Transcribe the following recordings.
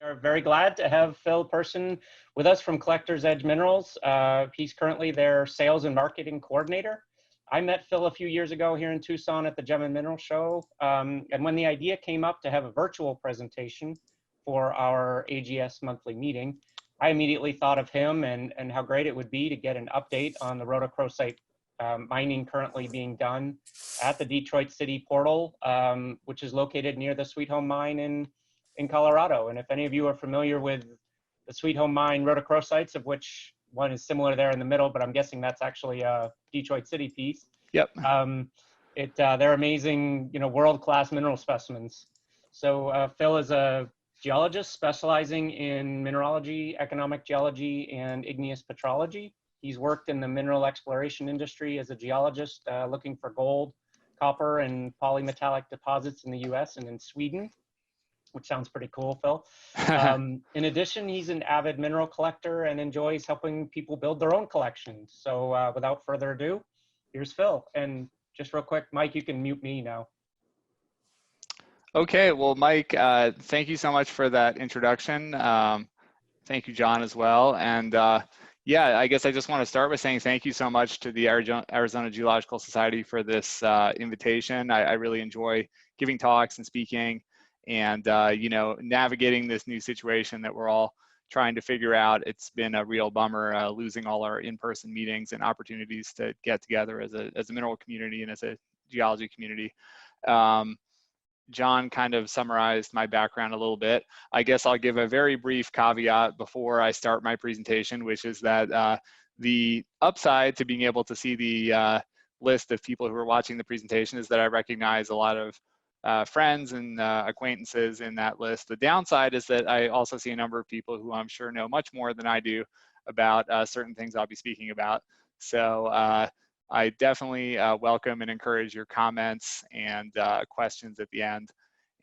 We're very glad to have Phil Perrson with us from Collector's Edge Minerals. He's currently their sales and marketing coordinator. I met Phil a few years ago here in Tucson at the Gem and Mineral Show. And when the idea came up to have a virtual presentation for our AGS monthly meeting, I immediately thought of him and how great it would be to get an update on the rhodochrosite mining currently being done at the Detroit City portal, which is located near the Sweet Home mine in Colorado. And if any of you are familiar with the Sweet Home mine rhodochrosites, of which one is similar there in the middle, but I'm guessing that's actually a Detroit City piece. Yep. They're amazing, world-class mineral specimens. So Phil is a geologist specializing in mineralogy, economic geology, and igneous petrology. He's worked in the mineral exploration industry as a geologist, looking for gold, copper, and polymetallic deposits in the US and in Sweden, which sounds pretty cool, Phil. In addition, he's an avid mineral collector and enjoys helping people build their own collections. So without further ado, here's Phil. And just real quick, Mike, you can mute me now. Okay, well, Mike, thank you so much for that introduction. Thank you, John, as well. And yeah, I guess I just want to start by saying thank you so much to the Arizona Geological Society for this invitation. I really enjoy giving talks and speaking and, navigating this new situation that we're all trying to figure out. It's been a real bummer losing all our in-person meetings and opportunities to get together as a mineral community and as a geology community. John kind of summarized my background a little bit. I guess I'll give a very brief caveat before I start my presentation, which is that the upside to being able to see the list of people who are watching the presentation is that I recognize a lot of friends and acquaintances in that list. The downside is that I also see a number of people who I'm sure know much more than I do about certain things I'll be speaking about. So I definitely welcome and encourage your comments and questions at the end.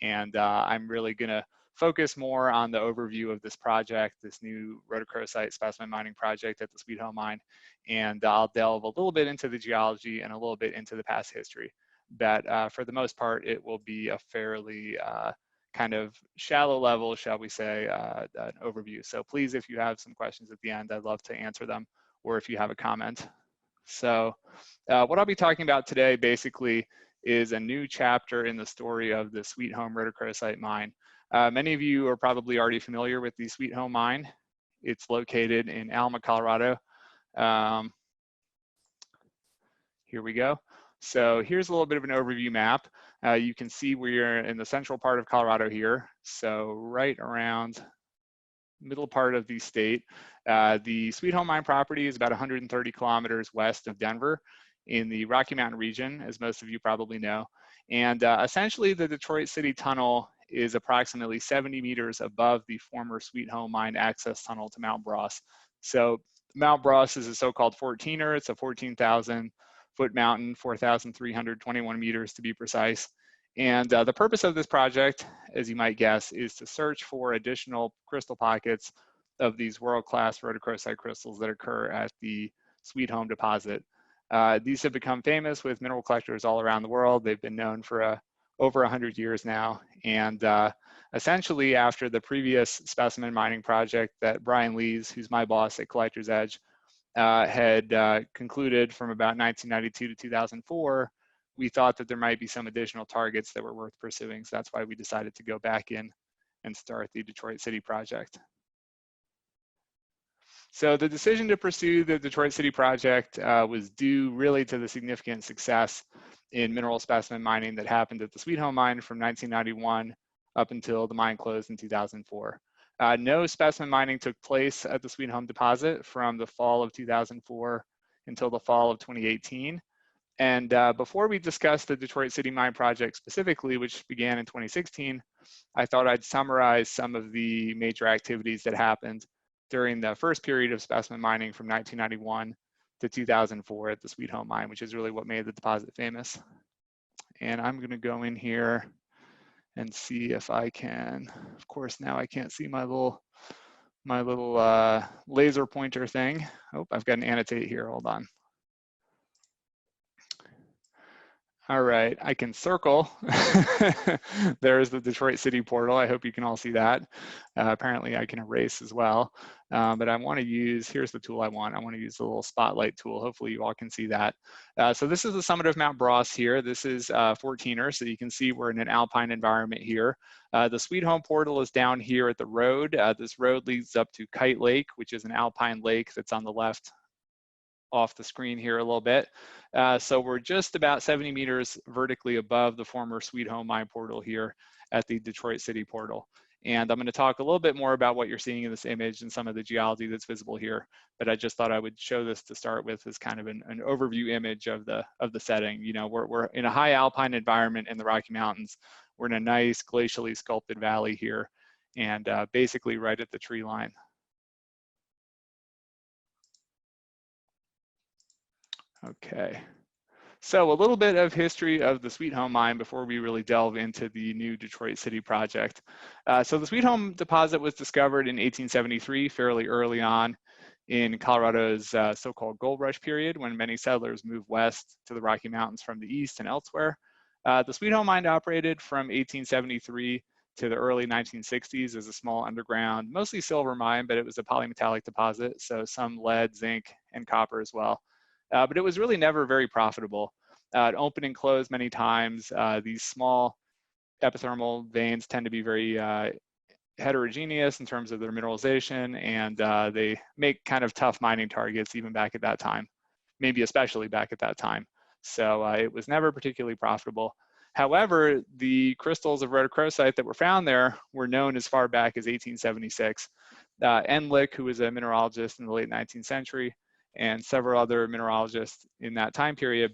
And I'm really gonna focus more on the overview of this project, this new rhodochrosite specimen mining project at the Sweet Home mine. And I'll delve a little bit into the geology and a little bit into the past history. But for the most part, it will be a fairly kind of shallow level, shall we say, an overview. So please, if you have some questions at the end, I'd love to answer them, or if you have a comment. So what I'll be talking about today basically is a new chapter in the story of the Sweet Home rhodochrosite mine. Many of you are probably already familiar with the Sweet Home mine. It's located in Alma, Colorado. Here we go. So here's a little bit of an overview map. You can see we're in the central part of Colorado here. So right around middle part of the state. The Sweet Home mine property is about 130 kilometers west of Denver in the Rocky Mountain region, as most of you probably know. And essentially the Detroit City Tunnel is approximately 70 meters above the former Sweet Home mine access tunnel to Mount Bross. So Mount Bross is a so-called 14er. It's a 14,000 foot mountain, 4,321 meters to be precise. And the purpose of this project, as you might guess, is to search for additional crystal pockets of these world-class rhodochrosite crystals that occur at the Sweet Home deposit. These have become famous with mineral collectors all around the world. They've been known for over 100 years now. And essentially, after the previous specimen mining project that Brian Lees, who's my boss at Collector's Edge, had concluded from about 1992 to 2004, we thought that there might be some additional targets that were worth pursuing. So that's why we decided to go back in and start the Detroit City project. So the decision to pursue the Detroit City project was due really to the significant success in mineral specimen mining that happened at the Sweet Home mine from 1991 up until the mine closed in 2004. No specimen mining took place at the Sweet Home deposit from the fall of 2004 until the fall of 2018. And before we discuss the Detroit City Mine project specifically, which began in 2016, I thought I'd summarize some of the major activities that happened during the first period of specimen mining from 1991 to 2004 at the Sweet Home mine, which is really what made the deposit famous. And I'm gonna go in here and see if I can, of course, now I can't see my little laser pointer thing. Oh, I've got an annotate here, hold on. All right, I can circle. There's the Detroit City portal. I hope you can all see that. Apparently I can erase as well. But I want to use, here's the tool I want. I want to use the little spotlight tool. Hopefully you all can see that. So this is the summit of Mount Bross here. This is 14er, so you can see we're in an alpine environment here. The Sweet Home portal is down here at the road. This road leads up to Kite Lake, which is an alpine lake that's on the left off the screen here a little bit. So we're just about 70 meters vertically above the former Sweet Home mine portal here at the Detroit City portal. And I'm going to talk a little bit more about what you're seeing in this image and some of the geology that's visible here. But I just thought I would show this to start with as kind of an overview image of the setting. You know, we're in a high alpine environment in the Rocky Mountains. We're in a nice glacially sculpted valley here, and basically right at the tree line. Okay, so a little bit of history of the Sweet Home mine before we really delve into the new Detroit City project. So the Sweet Home deposit was discovered in 1873, fairly early on in Colorado's so-called gold rush period, when many settlers moved west to the Rocky Mountains from the east and elsewhere. The Sweet Home mine operated from 1873 to the early 1960s as a small underground, mostly silver mine, but it was a polymetallic deposit, so some lead, zinc, and copper as well. But it was really never very profitable. It opened and closed many times. These small epithermal veins tend to be very heterogeneous in terms of their mineralization, and they make kind of tough mining targets even back at that time, maybe especially back at that time. So it was never particularly profitable. However, the crystals of rhodochrosite that were found there were known as far back as 1876. Enlick, who was a mineralogist in the late 19th century, and several other mineralogists in that time period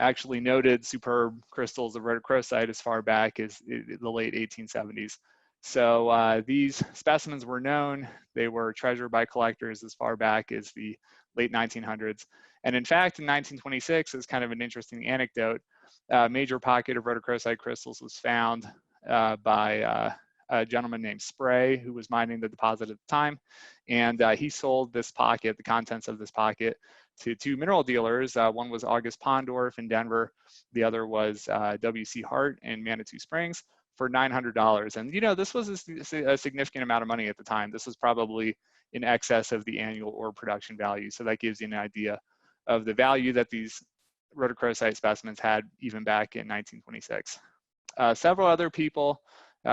actually noted superb crystals of rhodochrosite as far back as the late 1870s. So these specimens were known. They were treasured by collectors as far back as the late 1900s. And in fact, in 1926, as kind of an interesting anecdote, a major pocket of rhodochrosite crystals was found by a gentleman named Spray, who was mining the deposit at the time. And he sold this pocket, the contents of this pocket, to two mineral dealers. One was August Pondorf in Denver. The other was W.C. Hart in Manitou Springs for $900. And, you know, this was a significant amount of money at the time. This was probably in excess of the annual ore production value. So that gives you an idea of the value that these rhodochrosite specimens had even back in 1926. Several other people,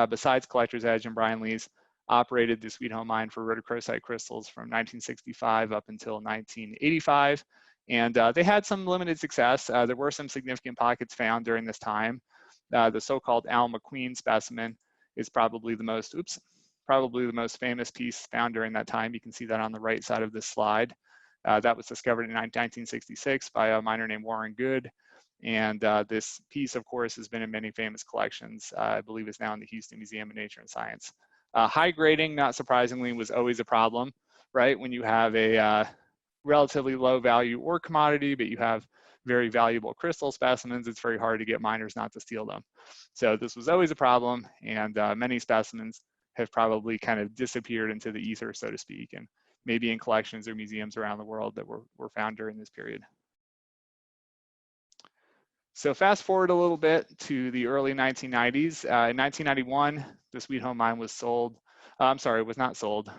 besides Collector's Edge and Brian Lees, operated the Sweet Home mine for rhodochrosite crystals from 1965 up until 1985. And they had some limited success. There were some significant pockets found during this time. The so-called Al McQueen specimen is probably the most famous piece found during that time. You can see that on the right side of this slide. That was discovered in 1966 by a miner named Warren Good. And this piece, of course, has been in many famous collections. I believe it's now in the Houston Museum of Nature and Science. High grading, not surprisingly, was always a problem, right? When you have a relatively low value ore commodity, but you have very valuable crystal specimens, it's very hard to get miners not to steal them. So this was always a problem, and many specimens have probably kind of disappeared into the ether, so to speak, and maybe in collections or museums around the world that were found during this period. So fast forward a little bit to the early 1990s. In 1991, the Sweet Home mine was sold. Was not sold.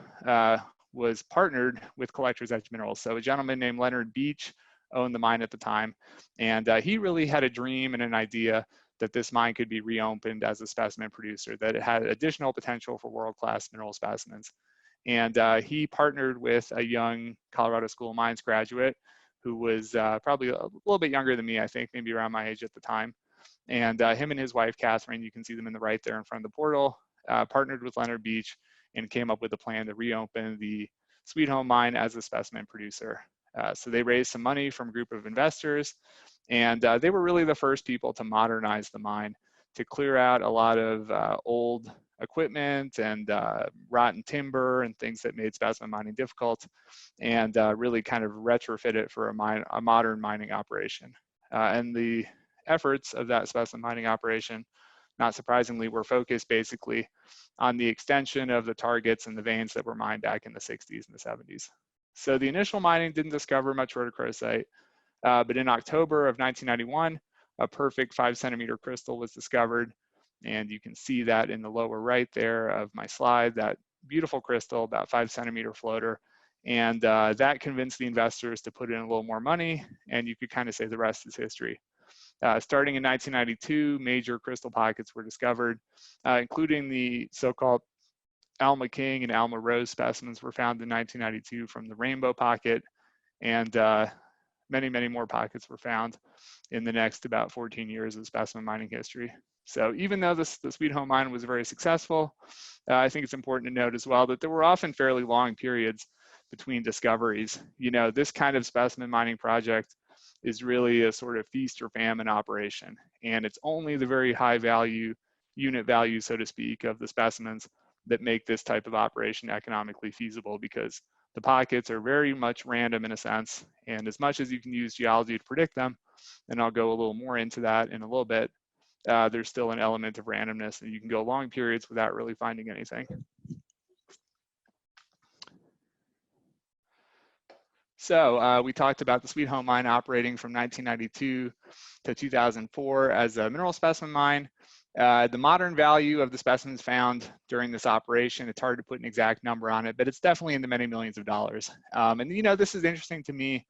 Was partnered with Collector's Edge Minerals. So a gentleman named Leonard Beach owned the mine at the time, and he really had a dream and an idea that this mine could be reopened as a specimen producer, that it had additional potential for world-class mineral specimens. And he partnered with a young Colorado School of Mines graduate who was probably a little bit younger than me, I think, maybe around my age at the time. And him and his wife, Catherine, you can see them in the right there in front of the portal, partnered with Leonard Beach and came up with a plan to reopen the Sweet Home mine as a specimen producer. So they raised some money from a group of investors, and they were really the first people to modernize the mine, to clear out a lot of old equipment and rotten timber and things that made specimen mining difficult, and really kind of retrofit it for a modern mining operation. And the efforts of that specimen mining operation, not surprisingly, were focused basically on the extension of the targets and the veins that were mined back in the 60s and the 70s. So the initial mining didn't discover much rhodochrosite, but in October of 1991, a perfect 5-centimeter crystal was discovered. And you can see that in the lower right there of my slide, that beautiful crystal, about 5-centimeter floater. And that convinced the investors to put in a little more money, and you could kind of say the rest is history. Starting in 1992, major crystal pockets were discovered, including the so-called Alma King and Alma Rose specimens were found in 1992 from the Rainbow Pocket, and many, many more pockets were found in the next about 14 years of specimen mining history. So even though the Sweet Home mine was very successful, I think it's important to note as well that there were often fairly long periods between discoveries. You know, this kind of specimen mining project is really a sort of feast or famine operation. And it's only the very high value, unit value, so to speak, of the specimens that make this type of operation economically feasible, because the pockets are very much random in a sense. And as much as you can use geology to predict them, and I'll go a little more into that in a little bit, there's still an element of randomness, and you can go long periods without really finding anything. So we talked about the Sweet Home mine operating from 1992 to 2004 as a mineral specimen mine. The modern value of the specimens found during this operation, it's hard to put an exact number on it, but it's definitely in the many millions of dollars. And you know, this is interesting to me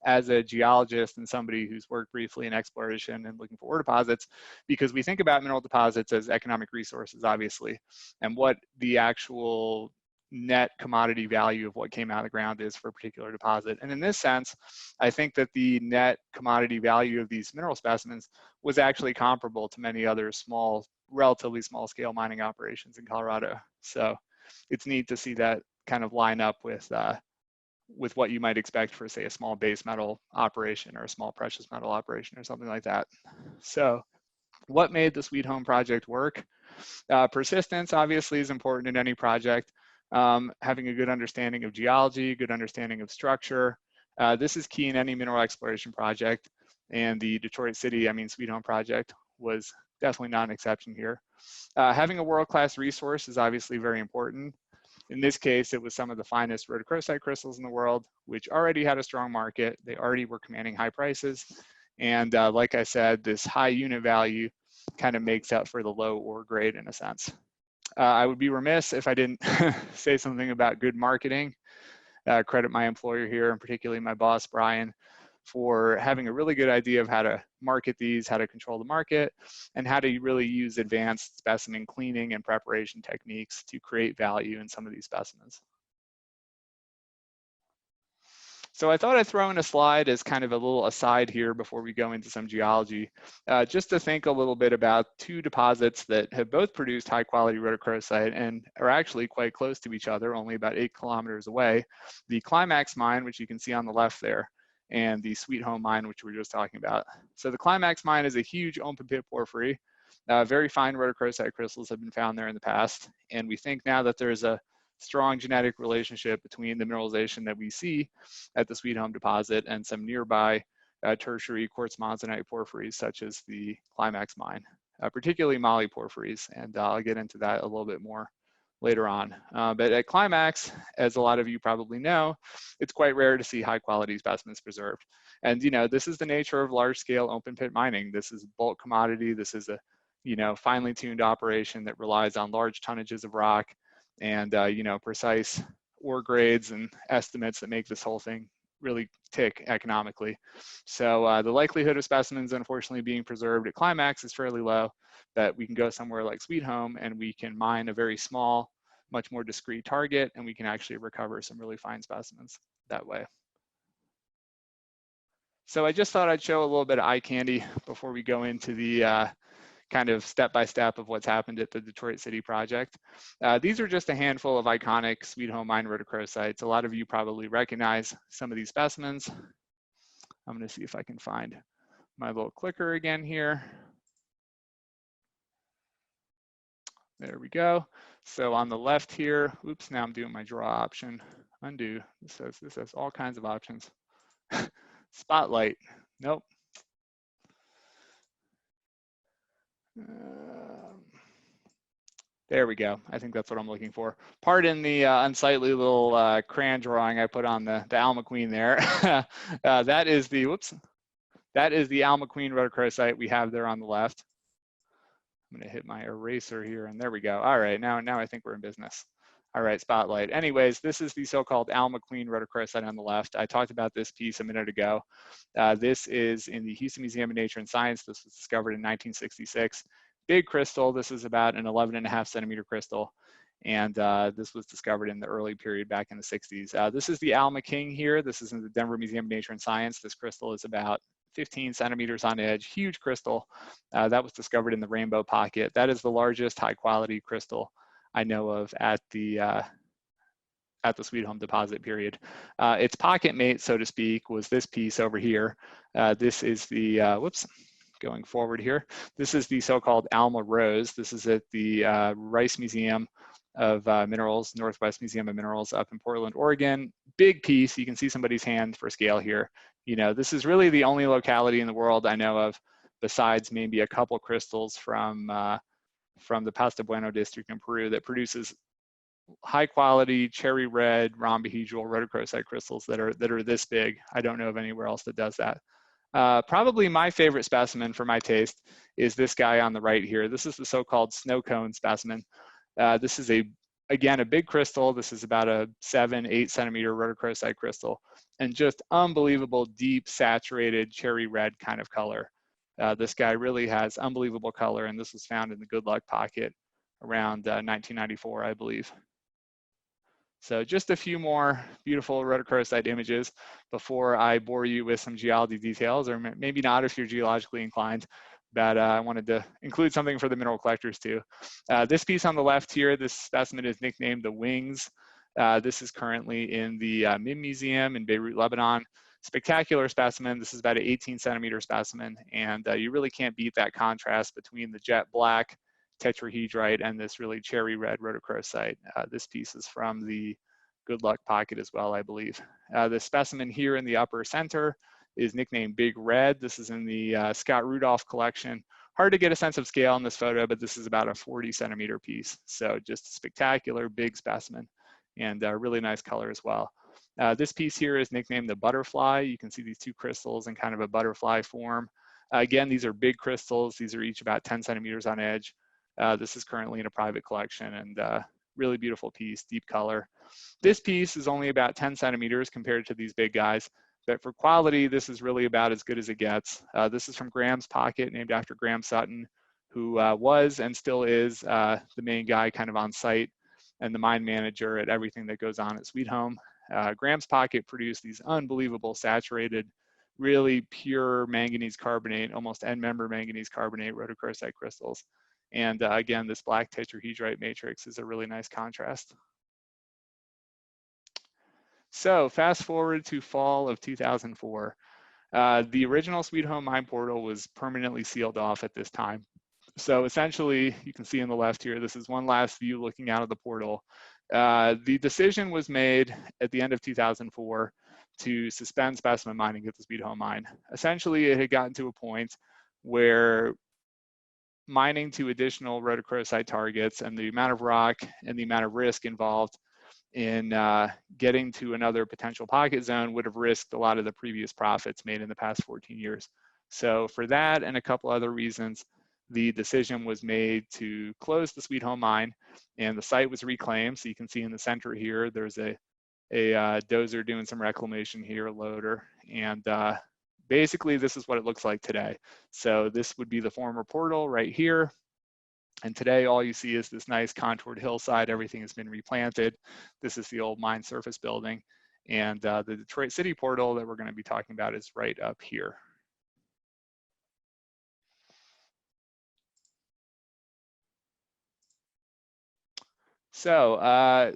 as a geologist and somebody who's worked briefly in exploration and looking for ore deposits, because we think about mineral deposits as economic resources, obviously, and what the actual net commodity value of what came out of the ground is for a particular deposit. And in this sense, I think that the net commodity value of these mineral specimens was actually comparable to many other small, relatively small scale mining operations in Colorado. So it's neat to see that kind of line up with what you might expect for, say, a small base metal operation or a small precious metal operation or something like that. So what made the Sweet Home project work? Persistence obviously is important in any project. Having a good understanding of geology, good understanding of structure. This is key in any mineral exploration project, and the Detroit City, Sweet Home project was definitely not an exception here. Having a world-class resource is obviously very important. In this case, it was some of the finest rhodochrosite crystals in the world, which already had a strong market. They already were commanding high prices. And like I said, this high unit value kind of makes up for the low ore grade in a sense. I would be remiss if I didn't say something about good marketing. Credit my employer here, and particularly my boss, Brian, for having a really good idea of how to market these, how to control the market, and how to really use advanced specimen cleaning and preparation techniques to create value in some of these specimens. So I thought I'd throw in a slide as kind of a little aside here before we go into some geology, just to think a little bit about two deposits that have both produced high quality rhodochrosite and are actually quite close to each other, only about 8 kilometers away. The Climax mine, which you can see on the left there, and the Sweet Home mine, which we were just talking about. So the Climax mine is a huge open pit porphyry. Very fine rhodochrosite crystals have been found there in the past. And we think now that there's a strong genetic relationship between the mineralization that we see at the Sweet Home deposit and some nearby tertiary quartz monzonite porphyries, such as the Climax mine, particularly moly porphyries. And I'll get into that a little bit more later on. But at Climax, as a lot of you probably know, it's quite rare to see high quality specimens preserved. And you know, this is the nature of large scale open pit mining. This is bulk commodity. This is a finely tuned operation that relies on large tonnages of rock and precise ore grades and estimates that make this whole thing really tick economically. So the likelihood of specimens unfortunately being preserved at Climax is fairly low, but we can go somewhere like Sweet Home and we can mine a very small, much more discrete target, and we can actually recover some really fine specimens that way. So I just thought I'd show a little bit of eye candy before we go into the kind of step-by-step of what's happened at the Detroit City project. These are just a handful of iconic Sweet Home mine rhodochrosites. A lot of you probably recognize some of these specimens. I'm gonna see if I can find my little clicker again here. There we go. So on the left here, oops, now I'm doing my draw option. Undo, this has all kinds of options. Spotlight, nope. There we go. I think that's what I'm looking for. Pardon the unsightly little crayon drawing I put on the Alma Queen there. That is the, whoops. That is the Al McQueen rhodochrosite we have there on the left. I'm gonna hit my eraser here, and there we go. All right, now I think we're in business. All right, spotlight. Anyways, this is the so-called Al McQueen rhodochrosite on the left. I talked about this piece a minute ago. This is in the Houston Museum of Nature and Science. This was discovered in 1966. Big crystal. This is about an 11.5 centimeter crystal. And this was discovered in the early period back in the 60s. This is the Al McKing here. This is in the Denver Museum of Nature and Science. This crystal is about 15 centimeters on edge, huge crystal. That was discovered in the Rainbow Pocket. That is the largest high quality crystal I know of at the Sweet Home deposit period. Its pocket mate, so to speak, was this piece over here. This is the, going forward here. This is the so-called Alma Rose. This is at the Rice Museum of Minerals, Northwest Museum of Minerals up in Portland, Oregon. Big piece. You can see somebody's hand for scale here. You know, this is really the only locality in the world I know of, besides maybe a couple crystals from the Pasto Bueno district in Peru, that produces high quality cherry red rhombohedral rhodochrosite crystals that are this big. I don't know of anywhere else that does that. Probably my favorite specimen for my taste is this guy on the right here. This is the so-called snow cone specimen. This is again, a big crystal. This is about a 7-8 centimeter rhodochrosite crystal, and just unbelievable deep saturated cherry red kind of color. This guy really has unbelievable color, and this was found in the Good Luck Pocket around 1994, I believe. So just a few more beautiful rhodochrosite images before I bore you with some geology details, or maybe not if you're geologically inclined, but I wanted to include something for the mineral collectors too. This piece on the left here, this specimen is nicknamed the Wings. This is currently in the MINEV Museum in Beirut, Lebanon. Spectacular specimen. This is about an 18 centimeter specimen, and you really can't beat that contrast between the jet black tetrahedrite and this really cherry red rhodochrosite. This piece is from the Good Luck Pocket as well, I believe. The specimen here in the upper center is nicknamed Big Red. This is in the Scott Rudolph collection. Hard to get a sense of scale in this photo, but this is about a 40 centimeter piece. So just a spectacular big specimen, and really nice color as well. This piece here is nicknamed the Butterfly. You can see these two crystals in kind of a butterfly form. Again, these are big crystals. These are each about 10 centimeters on edge. This is currently in a private collection, and really beautiful piece, deep color. This piece is only about 10 centimeters compared to these big guys, but for quality, this is really about as good as it gets. This is from Graham's Pocket, named after Graham Sutton, who was and still is the main guy kind of on site and the mine manager at everything that goes on at Sweet Home. Graham's Pocket produced these unbelievable saturated, really pure manganese carbonate, almost end-member manganese carbonate rhodochrosite crystals. And again, this black tetrahedrite matrix is a really nice contrast. So fast forward to fall of 2004. The original Sweet Home mine portal was permanently sealed off at this time. So essentially, you can see on the left here, this is one last view looking out of the portal. The decision was made at the end of 2004 to suspend specimen mining at the Sweet Home mine. Essentially, it had gotten to a point where mining to additional rhodochrosite targets and the amount of rock and the amount of risk involved in getting to another potential pocket zone would have risked a lot of the previous profits made in the past 14 years. So for that and a couple other reasons, the decision was made to close the Sweet Home mine, and the site was reclaimed. So you can see in the center here, there's a dozer doing some reclamation here, a loader, and basically this is what it looks like today. So this would be the former portal right here. And today all you see is this nice contoured hillside. Everything has been replanted. This is the old mine surface building. And the Detroit City portal that we're going to be talking about is right up here. So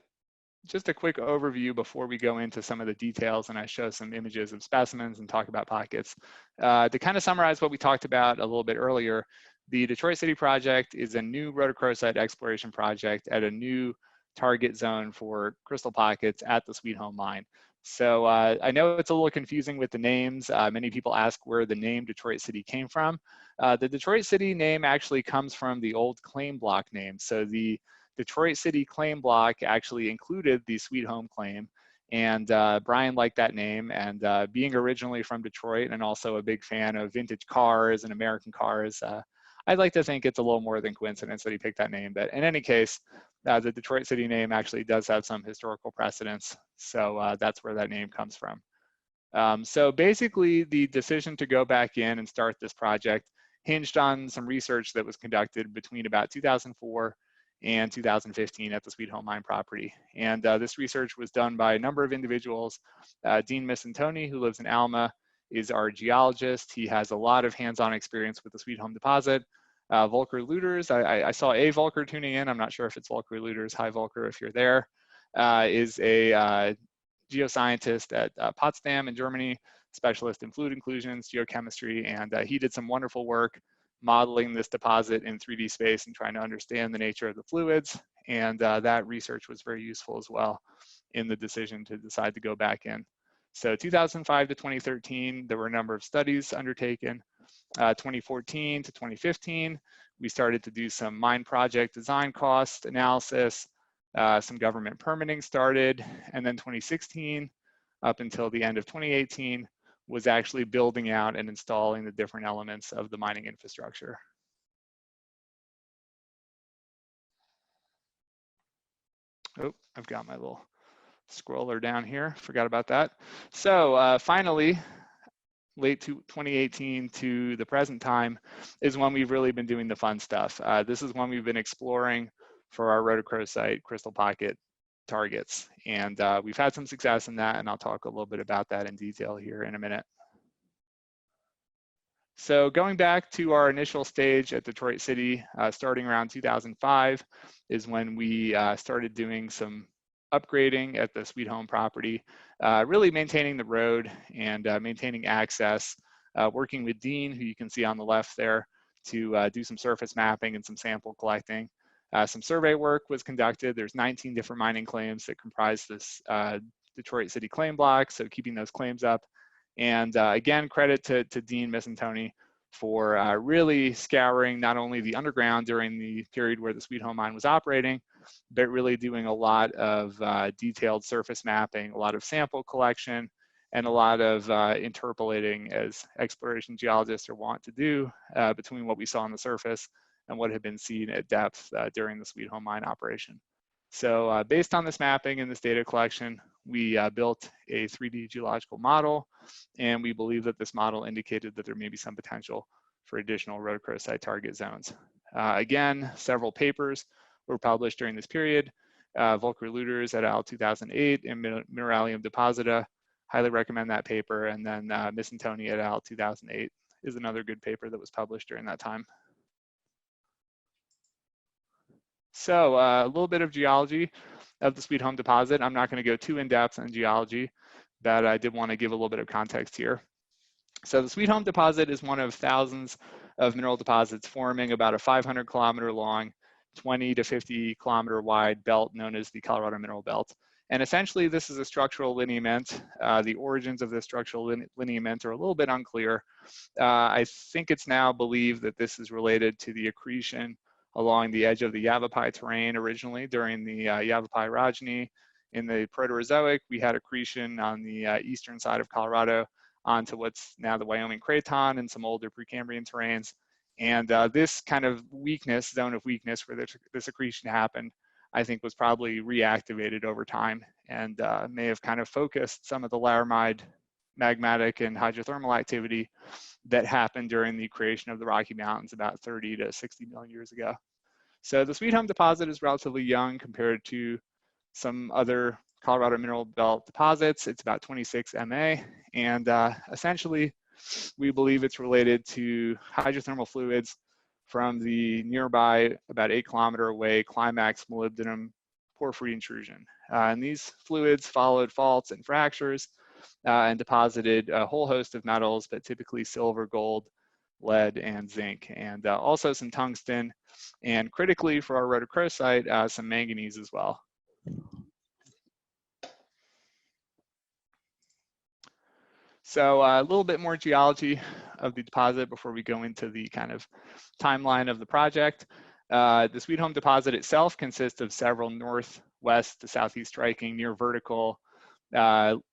just a quick overview before we go into some of the details and I show some images of specimens and talk about pockets. To kind of summarize what we talked about a little bit earlier, the Detroit City project is a new rhodochrosite exploration project at a new target zone for crystal pockets at the Sweet Home mine. So I know it's a little confusing with the names. Many people ask where the name Detroit City came from. The Detroit City name actually comes from the old claim block name. So the Detroit City claim block actually included the Sweet Home claim, And Brian liked that name, and being originally from Detroit and also a big fan of vintage cars and American cars, I'd like to think it's a little more than coincidence that he picked that name. But in any case, the Detroit city name actually does have some historical precedence. So that's where that name comes from. So basically, the decision to go back in and start this project hinged on some research that was conducted between about 2004 and 2015 at the Sweet Home Mine property. And this research was done by a number of individuals. Dean Missantoni, who lives in Alma, is our geologist. He has a lot of hands-on experience with the Sweet Home deposit. Volker Luters, I saw a Volker tuning in. I'm not sure if it's Volker Luters. Hi, Volker, if you're there. Is a geoscientist at Potsdam in Germany, specialist in fluid inclusions, geochemistry, and he did some wonderful work modeling this deposit in 3D space and trying to understand the nature of the fluids. And that research was very useful as well in the decision to decide to go back in. So 2005 to 2013, there were a number of studies undertaken. 2014 to 2015, we started to do some mine project design cost analysis. Some government permitting started, and then 2016 up until the end of 2018 was actually building out and installing the different elements of the mining infrastructure. Oh, I've got my little scroller down here, forgot about that. So finally, late 2018 to the present time is when we've really been doing the fun stuff. This is when we've been exploring for our rhodochrosite crystal pocket targets. And we've had some success in that, and I'll talk a little bit about that in detail here in a minute. So going back to our initial stage at Detroit City, starting around 2005 is when we started doing some upgrading at the Sweet Home property, really maintaining the road and maintaining access, working with Dean, who you can see on the left there, to do some surface mapping and some sample collecting. Some survey work was conducted. There's 19 different mining claims that comprise this Detroit City claim block, so keeping those claims up. And again, credit to Dean Missantoni for really scouring not only the underground during the period where the Sweet Home mine was operating, but really doing a lot of detailed surface mapping, a lot of sample collection, and a lot of interpolating, as exploration geologists are wont to do, between what we saw on the surface and what had been seen at depth during the Sweet Home mine operation. So based on this mapping and this data collection, we built a 3D geological model, and we believe that this model indicated that there may be some potential for additional rhodochrosite target zones. Again, several papers were published during this period. Volker Luters et al. 2008 in Mineralium Deposita, highly recommend that paper. And then Missantoni et al. 2008 is another good paper that was published during that time. So a little bit of geology of the Sweet Home deposit. I'm not going to go too in depth on geology, but I did want to give a little bit of context here. So the Sweet Home deposit is one of thousands of mineral deposits forming about a 500-kilometer long, 20 to 50 kilometer wide belt known as the Colorado Mineral Belt. And essentially, this is a structural lineament. The origins of this structural lineament are a little bit unclear. I think it's now believed that this is related to the accretion along the edge of the Yavapai terrain originally during the Yavapai orogeny. In the Proterozoic, we had accretion on the eastern side of Colorado onto what's now the Wyoming Craton and some older Precambrian terrains. And this kind of weakness, zone of weakness where this accretion happened, I think was probably reactivated over time and may have kind of focused some of the laramide magmatic and hydrothermal activity that happened during the creation of the Rocky Mountains about 30 to 60 million years ago. So the Sweet Home deposit is relatively young compared to some other Colorado Mineral Belt deposits. It's about 26 MA, and essentially we believe it's related to hydrothermal fluids from the nearby, about 8-kilometer away, Climax molybdenum porphyry intrusion. And these fluids followed faults and fractures and deposited a whole host of metals, but typically silver, gold, lead, and zinc, and also some tungsten, and critically for our rhodochrosite, some manganese as well. So a little bit more geology of the deposit before we go into the kind of timeline of the project. The Sweet Home deposit itself consists of several northwest to southeast striking, near vertical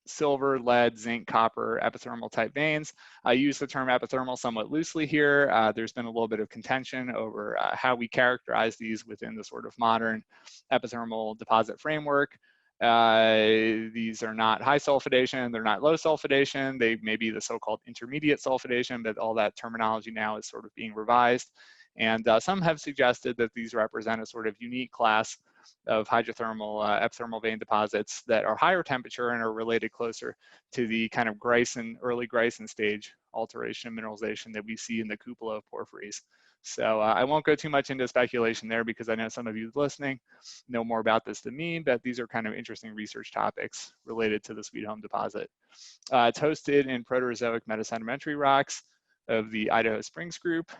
silver, lead, zinc, copper, epithermal type veins. I use the term epithermal somewhat loosely here. There's been a little bit of contention over how we characterize these within the sort of modern epithermal deposit framework. These are not high sulfidation, they're not low sulfidation, they may be the so-called intermediate sulfidation, but all that terminology now is sort of being revised. And some have suggested that these represent a sort of unique class of hydrothermal epithermal vein deposits that are higher temperature and are related closer to the kind of early Greisen stage alteration and mineralization that we see in the cupola of porphyries. So I won't go too much into speculation there because I know some of you listening know more about this than me, but these are kind of interesting research topics related to the Sweet Home deposit. It's hosted in Proterozoic metasedimentary rocks of the Idaho Springs group.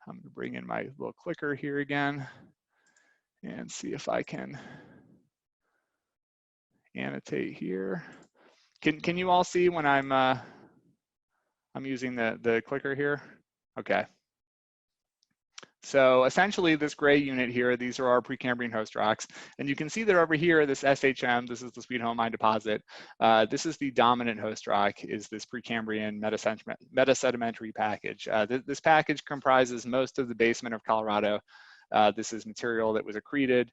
I'm going to bring in my little clicker here again and see if I can annotate here. Can you all see when I'm using the clicker here? Okay. So essentially this gray unit here, these are our Precambrian host rocks. And you can see that over here, this SHM, this is the Sweet Home mine deposit. This is the dominant host rock, is this Precambrian metasedimentary package. This package comprises most of the basement of Colorado. This is material that was accreted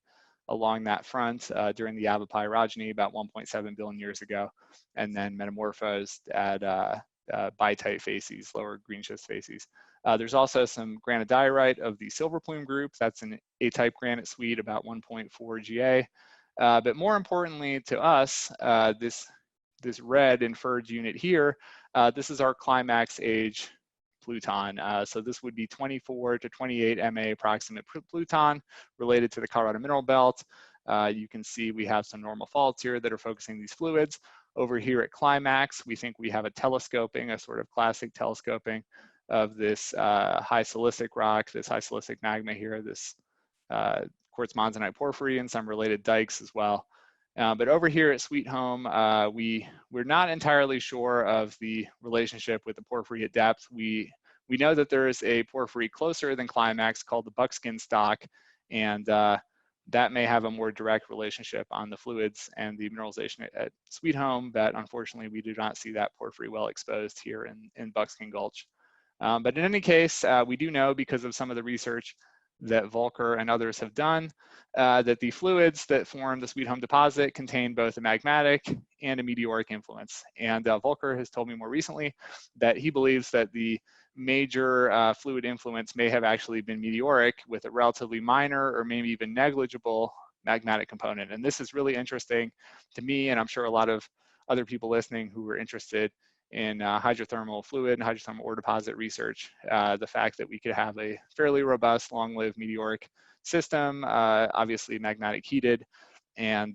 along that front during the Avapyrogeny about 1.7 billion years ago, and then metamorphosed at bitype facies, lower green schist facies. There's also some granodiorite of the silver plume group. That's an A-type granite suite, about 1.4 GA. But more importantly to us, this red inferred unit here, this is our Climax age pluton. So this would be 24 to 28 MA approximate pluton related to the Colorado mineral belt. You can see we have some normal faults here that are focusing these fluids. Over here at Climax, we think we have a telescoping, a sort of classic telescoping of this high silicic rock, this high silicic magma here, this quartz monzonite porphyry, and some related dikes as well. But over here at Sweet Home, we're not entirely sure of the relationship with the porphyry at depth. We know that there is a porphyry closer than Climax called the buckskin stock, and that may have a more direct relationship on the fluids and the mineralization at Sweet Home, but unfortunately we do not see that porphyry well exposed here in Buckskin Gulch. But in any case, we do know because of some of the research that Volker and others have done, that the fluids that form the Sweet Home deposit contain both a magmatic and a meteoric influence. And Volker has told me more recently that he believes that the major fluid influence may have actually been meteoric with a relatively minor or maybe even negligible magmatic component. And this is really interesting to me, and I'm sure a lot of other people listening who are interested in hydrothermal fluid and hydrothermal ore deposit research, the fact that we could have a fairly robust, long-lived meteoric system, obviously magmatic heated, and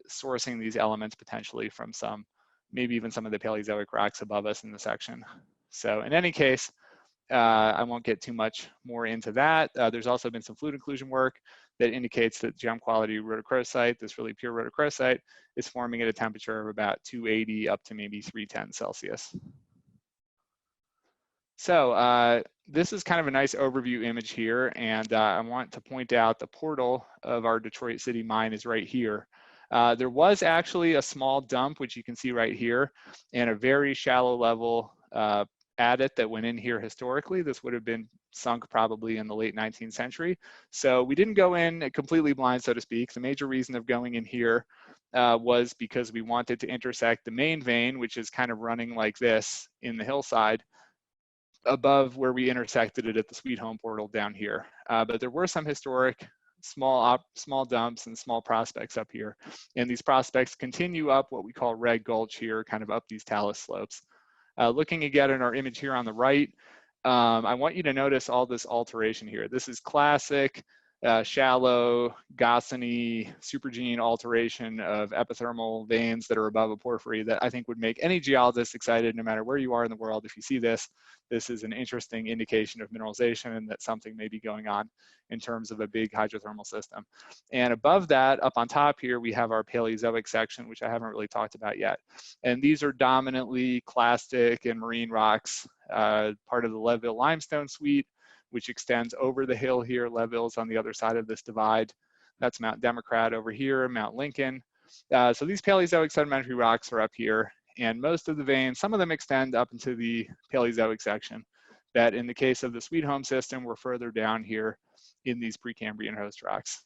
sourcing these elements potentially from some, maybe even some of the Paleozoic rocks above us in the section. So in any case, I won't get too much more into that. There's also been some fluid inclusion work that indicates that gem quality rhodochrosite, this really pure rhodochrosite, is forming at a temperature of about 280 up to maybe 310 Celsius. So this is kind of a nice overview image here, and I want to point out the portal of our Detroit City mine is right here. There was actually a small dump, which you can see right here, and a very shallow level adit that went in here historically. This would have been sunk probably in the late 19th century. So we didn't go in completely blind, so to speak. The major reason of going in here was because we wanted to intersect the main vein, which is kind of running like this in the hillside above where we intersected it at the Sweet Home portal down here. But there were some historic small dumps and small prospects up here. And these prospects continue up what we call Red Gulch here, kind of up these talus slopes. Looking again at our image here on the right, I want you to notice all this alteration here. This is classic shallow, Gaussian-y, supergene alteration of epithermal veins that are above a porphyry that I think would make any geologist excited no matter where you are in the world. If you see this, this is an interesting indication of mineralization and that something may be going on in terms of a big hydrothermal system. And above that, up on top here, we have our Paleozoic section, which I haven't really talked about yet. And these are dominantly clastic and marine rocks, part of the Leadville limestone suite, which extends over the hill here. Leadville's on the other side of this divide. That's Mount Democrat over here, Mount Lincoln. So these Paleozoic sedimentary rocks are up here, and most of the veins, some of them extend up into the Paleozoic section, that in the case of the Sweet Home system, we're further down here in these Precambrian host rocks.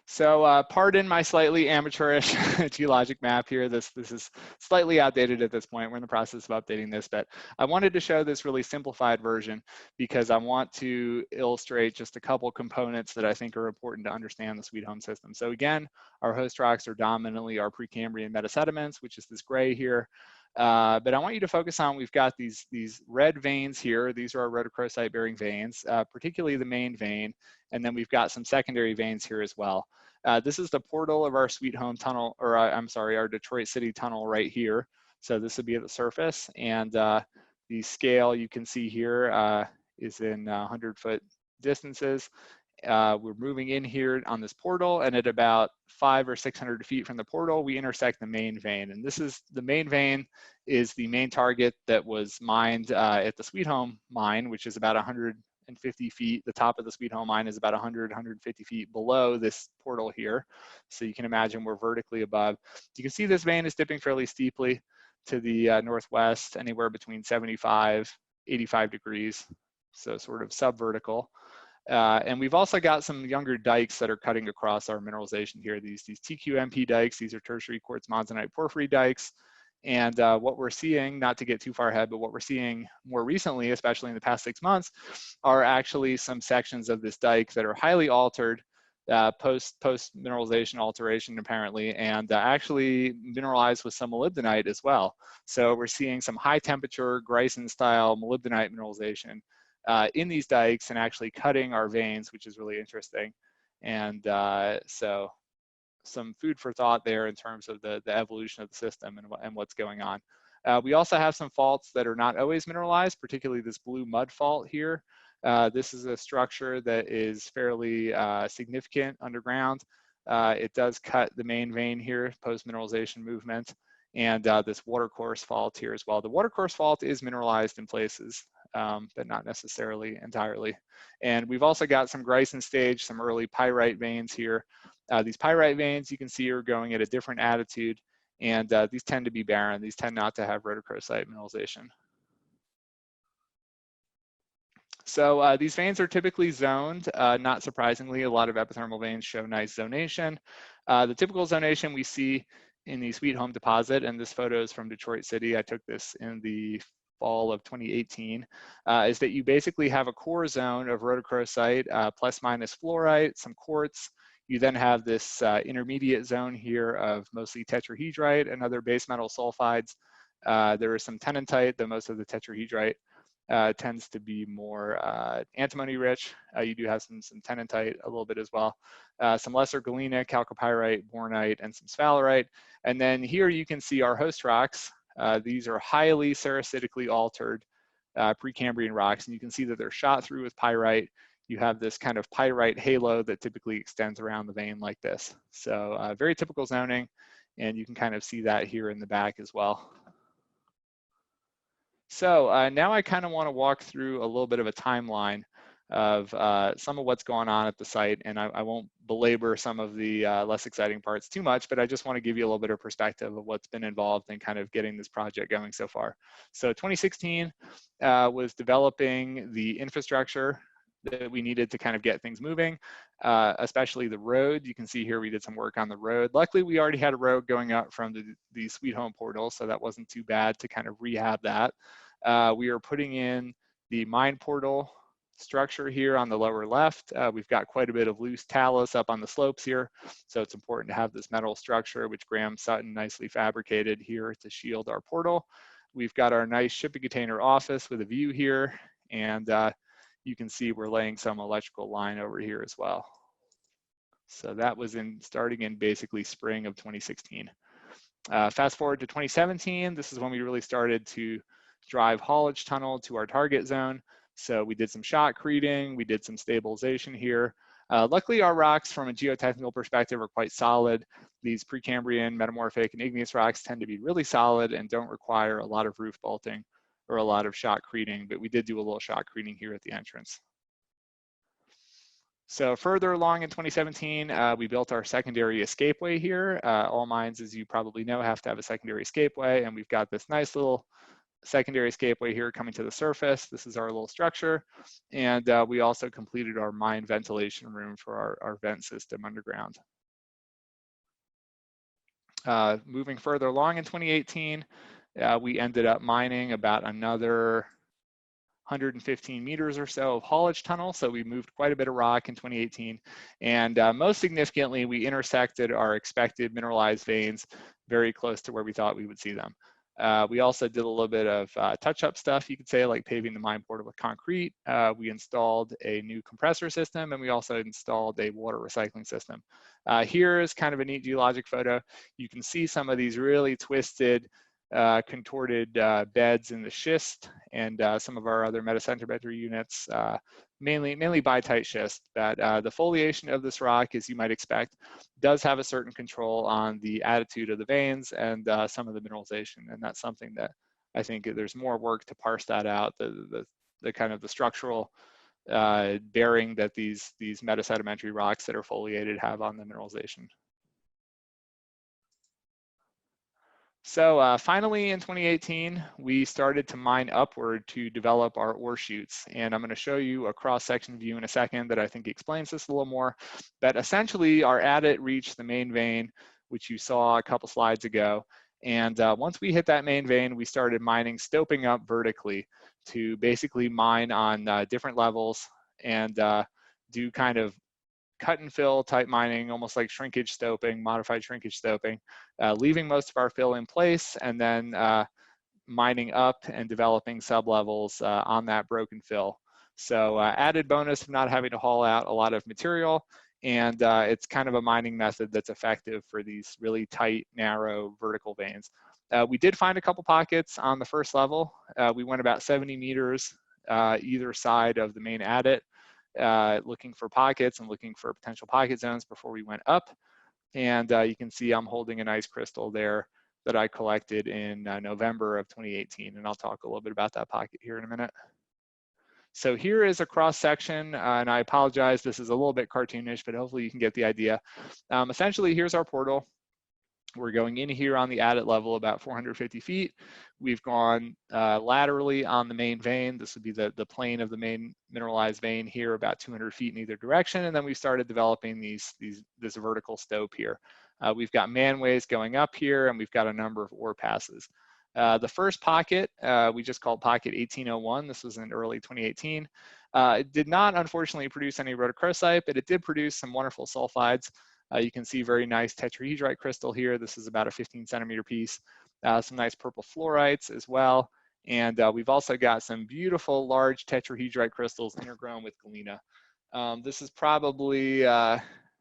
So pardon my slightly amateurish geologic map here. This is slightly outdated at this point. We're in the process of updating this, but I wanted to show this really simplified version because I want to illustrate just a couple components that I think are important to understand the Sweet Home system. So again, our host rocks are dominantly our Precambrian metasediments, which is this gray here. But I want you to focus on, we've got these red veins here. These are our rhodochrosite bearing veins, particularly the main vein. And then we've got some secondary veins here as well. This is the portal of our Sweet Home tunnel, or I'm sorry, our Detroit City tunnel right here. So this would be at the surface. And the scale you can see here is in 100-foot distances. We're moving in here on this portal, and at about 500 or 600 feet from the portal, we intersect the main vein. And this is the main vein is the main target that was mined at the Sweet Home mine, which is about 150 feet. The top of the Sweet Home mine is about 100, 150 feet below this portal here. So you can imagine we're vertically above. You can see this vein is dipping fairly steeply to the northwest, anywhere between 75, 85 degrees. So sort of subvertical. And we've also got some younger dikes that are cutting across our mineralization here. These TQMP dikes, these are tertiary quartz monzonite porphyry dikes. And what we're seeing, not to get too far ahead, but what we're seeing more recently, especially in the past 6 months, are actually some sections of this dike that are highly altered post mineralization alteration apparently, and actually mineralized with some molybdenite as well. So we're seeing some high temperature Greisen style molybdenite mineralization in these dikes and actually cutting our veins, which is really interesting. And so some food for thought there in terms of the evolution of the system and what's going on. We also have some faults that are not always mineralized, particularly this blue mud fault here. This is a structure that is fairly significant underground. It does cut the main vein here, post-mineralization movement, and this watercourse fault here as well. The watercourse fault is mineralized in places, but not necessarily entirely. And we've also got some Greisen stage, some early pyrite veins here. These pyrite veins you can see are going at a different attitude, and these tend to be barren. These tend not to have rhodochrosite mineralization. So these veins are typically zoned. Not surprisingly, a lot of epithermal veins show nice zonation. The typical zonation we see in the Sweet Home deposit, and this photo is from Detroit City. I took this in the fall of 2018, is that you basically have a core zone of rhodochrosite plus minus fluorite, some quartz. You then have this intermediate zone here of mostly tetrahedrite and other base metal sulfides. There is some tenantite, though most of the tetrahedrite tends to be more antimony rich. You do have some tenantite a little bit as well. Some lesser galena, chalcopyrite, bornite, and some sphalerite. And then here you can see our host rocks. These are highly sericitically altered Precambrian rocks, and you can see that they're shot through with pyrite. You have this kind of pyrite halo that typically extends around the vein like this. So very typical zoning, and you can kind of see that here in the back as well. So now I kind of want to walk through a little bit of a timeline of some of what's going on at the site, and I won't belabor some of the less exciting parts too much, but I just want to give you a little bit of perspective of what's been involved in kind of getting this project going so far. So 2016 was developing the infrastructure that we needed to kind of get things moving, especially the road. You can see here we did some work on the road. Luckily, we already had a road going up from the Sweet Home portal, so that wasn't too bad to kind of rehab that. We are putting in the mine portal structure here on the lower left. We've got quite a bit of loose talus up on the slopes here, so it's important to have this metal structure, which Graham Sutton nicely fabricated here to shield our portal. We've got our nice shipping container office with a view here, and you can see we're laying some electrical line over here as well. So that was starting in basically spring of 2016. Fast forward to 2017, this is when we really started to drive haulage tunnel to our target zone. So we did some shotcreting, we did some stabilization here. Luckily, our rocks from a geotechnical perspective are quite solid. These Precambrian, metamorphic, and igneous rocks tend to be really solid and don't require a lot of roof bolting or a lot of shotcreting, but we did do a little shotcreting here at the entrance. So further along in 2017, we built our secondary escapeway here. All mines, as you probably know, have to have a secondary escapeway, and we've got this nice little secondary escapeway here coming to the surface. This is our little structure. And we also completed our mine ventilation room for our vent system underground. Moving further along in 2018, we ended up mining about another 115 meters or so of haulage tunnel. So we moved quite a bit of rock in 2018. And most significantly, we intersected our expected mineralized veins very close to where we thought we would see them. We also did a little bit of touch-up stuff, you could say, like paving the mine portal with concrete. We installed a new compressor system, and we also installed a water recycling system. Here is kind of a neat geologic photo. You can see some of these really twisted, contorted beds in the schist and some of our other metasedimentary units, mainly biotite schist. That the foliation of this rock, as you might expect, does have a certain control on the attitude of the veins and some of the mineralization, and that's something that I think there's more work to parse that out. The kind of the structural bearing that these metasedimentary rocks that are foliated have on the mineralization. So finally in 2018, we started to mine upward to develop our ore chutes. And I'm going to show you a cross-section view in a second that I think explains this a little more. But essentially our adit reached the main vein, which you saw a couple slides ago. And once we hit that main vein, we started mining, stoping up vertically to basically mine on different levels and do kind of cut and fill type mining, almost like shrinkage stoping, modified shrinkage stoping, leaving most of our fill in place and then mining up and developing sublevels on that broken fill. So added bonus of not having to haul out a lot of material, and it's kind of a mining method that's effective for these really tight, narrow vertical veins. We did find a couple pockets on the first level. We went about 70 meters either side of the main adit, looking for pockets and looking for potential pocket zones before we went up. And you can see I'm holding a nice crystal there that I collected in November of 2018. And I'll talk a little bit about that pocket here in a minute. So here is a cross section, and I apologize, this is a little bit cartoonish, but hopefully you can get the idea. Essentially, here's our portal. We're going in here on the adit level about 450 feet. We've gone laterally on the main vein. This would be the plane of the main mineralized vein here, about 200 feet in either direction. And then we started developing this vertical stope here. We've got manways going up here, and we've got a number of ore passes. The first pocket, we just called pocket 1801. This was in early 2018. It did not, unfortunately, produce any rhodochrosite, but it did produce some wonderful sulfides. You can see very nice tetrahedrite crystal here. This is about a 15-centimeter piece. Some nice purple fluorites as well. And we've also got some beautiful large tetrahedrite crystals intergrown with galena. This is probably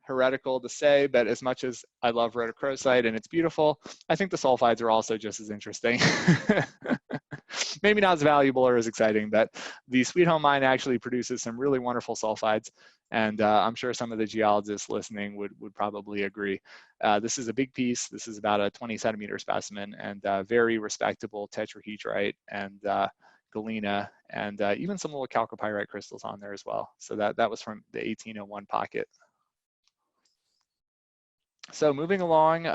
heretical to say, but as much as I love rhodochrosite and it's beautiful, I think the sulfides are also just as interesting. Maybe not as valuable or as exciting, but the Sweet Home mine actually produces some really wonderful sulfides. And I'm sure some of the geologists listening would probably agree. This is a big piece. This is about a 20-centimeter specimen and very respectable tetrahedrite and galena and even some little chalcopyrite crystals on there as well. So that was from the 1801 pocket. So moving along,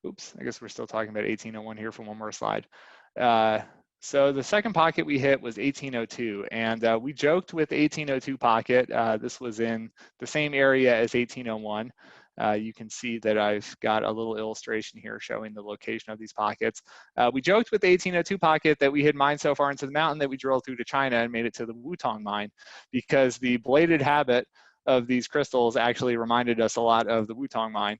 oops, I guess we're still talking about 1801 here for one more slide. So the second pocket we hit was 1802, and we joked with the 1802 pocket. This was in the same area as 1801. You can see that I've got a little illustration here showing the location of these pockets. We joked with the 1802 pocket that we had mined so far into the mountain that we drilled through to China and made it to the Wutong mine, because the bladed habit of these crystals actually reminded us a lot of the Wutong mine.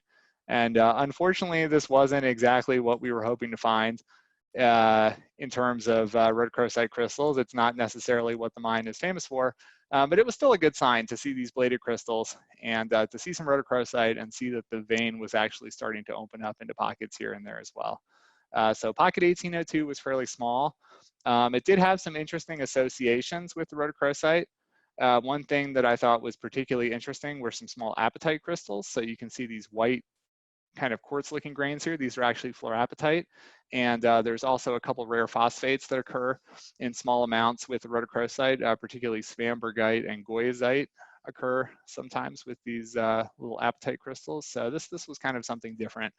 And unfortunately, this wasn't exactly what we were hoping to find. In terms of rhodochrosite crystals. It's not necessarily what the mine is famous for, but it was still a good sign to see these bladed crystals and to see some rhodochrosite and see that the vein was actually starting to open up into pockets here and there as well. So pocket 1802 was fairly small. It did have some interesting associations with the rhodochrosite. One thing that I thought was particularly interesting were some small apatite crystals. So you can see these white kind of quartz-looking grains here. These are actually fluorapatite. And there's also a couple rare phosphates that occur in small amounts with rhodochrosite, particularly svambergite and goethite occur sometimes with these little apatite crystals. So this was kind of something different.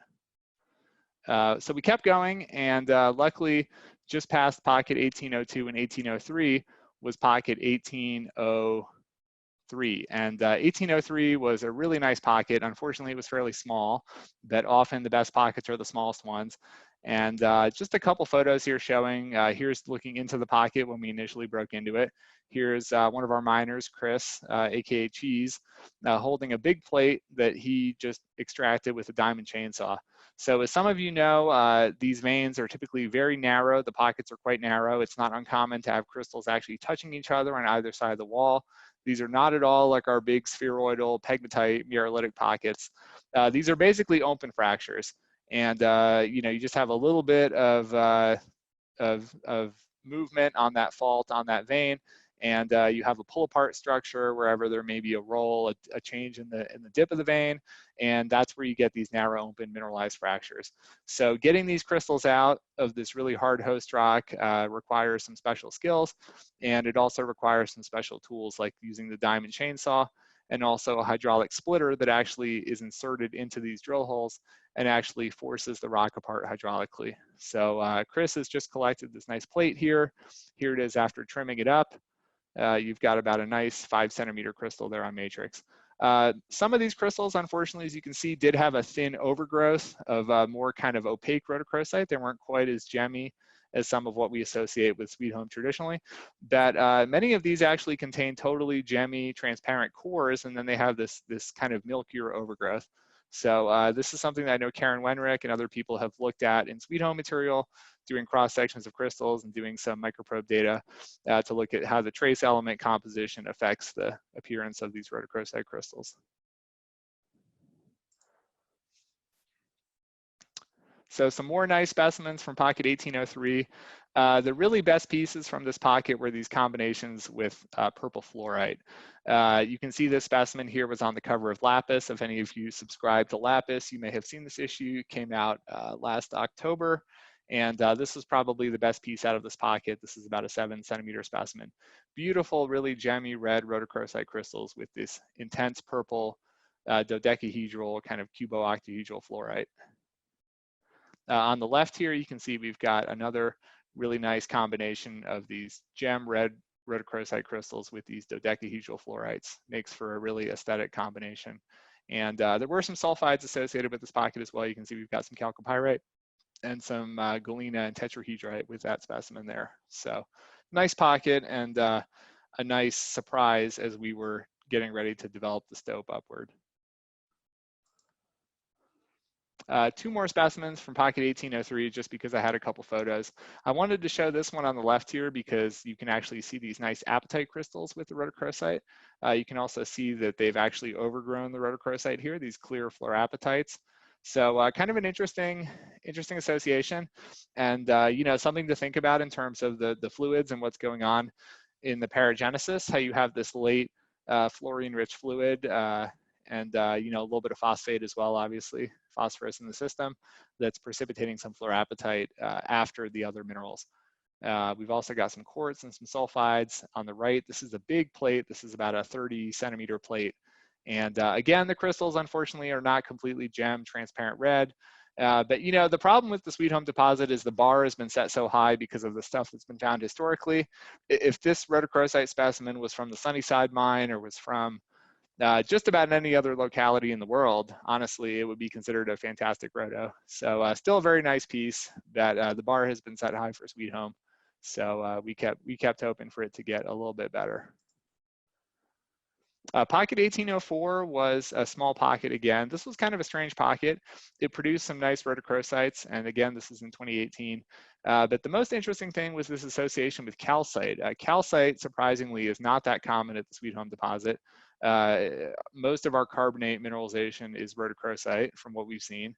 So we kept going, and luckily, just past pocket 1802 and 1803 was pocket 1803. And 1803 was a really nice pocket. Unfortunately, it was fairly small, but often the best pockets are the smallest ones. And just a couple photos here showing, here's looking into the pocket when we initially broke into it. Here's one of our miners, Chris, AKA Cheese, holding a big plate that he just extracted with a diamond chainsaw. So as some of you know, these veins are typically very narrow. The pockets are quite narrow. It's not uncommon to have crystals actually touching each other on either side of the wall. These are not at all like our big spheroidal pegmatite muralitic pockets. These are basically open fractures. And you know, you just have a little bit of movement on that fault on that vein, and you have a pull apart structure wherever there may be a roll, a change in the dip of the vein, and that's where you get these narrow open mineralized fractures. So getting these crystals out of this really hard host rock requires some special skills, and it also requires some special tools like using the diamond chainsaw and also a hydraulic splitter that actually is inserted into these drill holes and actually forces the rock apart hydraulically. So Chris has just collected this nice plate here. Here it is after trimming it up. You've got about a nice 5-centimeter crystal there on matrix. Some of these crystals, unfortunately, as you can see, did have a thin overgrowth of more kind of opaque rhodochrosite. They weren't quite as gemmy as some of what we associate with Sweet Home traditionally. But many of these actually contain totally gemmy, transparent cores, and then they have this kind of milkier overgrowth. So this is something that I know Karen Wenrick and other people have looked at in Sweet Home material, doing cross sections of crystals and doing some microprobe data to look at how the trace element composition affects the appearance of these rhodochrosite crystals. So some more nice specimens from pocket 1803. The really best pieces from this pocket were these combinations with purple fluorite. You can see this specimen here was on the cover of Lapis. If any of you subscribe to Lapis, you may have seen this issue. It came out last October. And this was probably the best piece out of this pocket. This is about a 7-centimeter specimen. Beautiful, really gemmy red rhodochrosite crystals with this intense purple dodecahedral kind of cubo-octahedral fluorite. On the left here, you can see we've got another really nice combination of these gem red rhodochrosite crystals with these dodecahedral fluorites. Makes for a really aesthetic combination. And there were some sulfides associated with this pocket as well. You can see we've got some chalcopyrite and some galena and tetrahedrite with that specimen there. So nice pocket and a nice surprise as we were getting ready to develop the stope upward. Two more specimens from pocket 1803, just because I had a couple photos. I wanted to show this one on the left here because you can actually see these nice apatite crystals with the rhodochrosite. You can also see that they've actually overgrown the rhodochrosite here, these clear fluorapatites. So kind of an interesting association, and you know, something to think about in terms of the fluids and what's going on in the paragenesis, how you have this late fluorine-rich fluid and you know, a little bit of phosphate as well, obviously, phosphorus in the system that's precipitating some fluorapatite after the other minerals. We've also got some quartz and some sulfides on the right. This is a big plate. This is about a 30-centimeter plate. And again, the crystals, unfortunately, are not completely gem transparent red. But you know, the problem with the Sweet Home deposit is the bar has been set so high because of the stuff that's been found historically. If this rhodochrosite specimen was from the Sunnyside mine or was from just about any other locality in the world, honestly, it would be considered a fantastic rhodo. So still a very nice piece that the bar has been set high for Sweet Home. So we kept hoping for it to get a little bit better. Pocket 1804 was a small pocket again. This was kind of a strange pocket. It produced some nice rhodochrosites, and again, this is in 2018. But the most interesting thing was this association with calcite. Calcite, surprisingly, is not that common at the Sweet Home deposit. Most of our carbonate mineralization is rhodochrosite from what we've seen.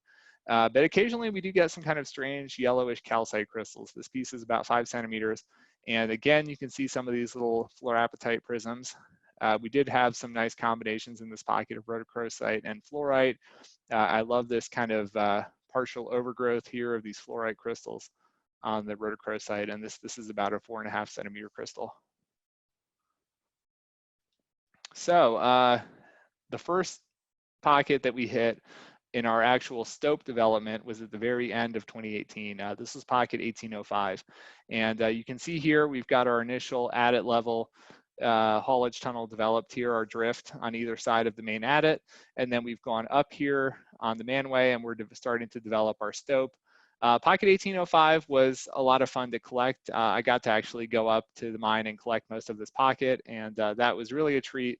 But occasionally we do get some kind of strange yellowish calcite crystals. This piece is about 5 centimeters. And again, you can see some of these little fluorapatite prisms. We did have some nice combinations in this pocket of rhodochrosite and fluorite. I love this kind of partial overgrowth here of these fluorite crystals on the rhodochrosite, and this is about a 4.5 centimeter crystal. So the first pocket that we hit in our actual stope development was at the very end of 2018. This was pocket 1805. And you can see here, we've got our initial adit level haulage tunnel developed here, our drift on either side of the main adit. And then we've gone up here on the manway and we're starting to develop our stope. Pocket 1805 was a lot of fun to collect. I got to actually go up to the mine and collect most of this pocket, and that was really a treat.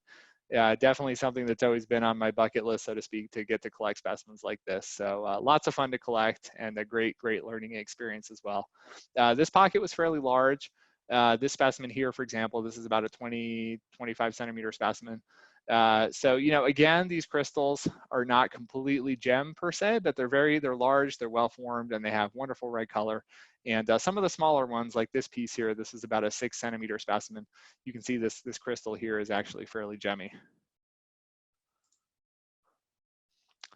Definitely something that's always been on my bucket list, so to speak, to get to collect specimens like this. So lots of fun to collect and a great learning experience as well. This pocket was fairly large. This specimen here, for example, this is about a 25 centimeter specimen. So, you know, again, these crystals are not completely gem per se, but they're large, they're well formed, and they have wonderful red color. And some of the smaller ones, like this piece here, this is about a 6 centimeter specimen. You can see this crystal here is actually fairly gemmy.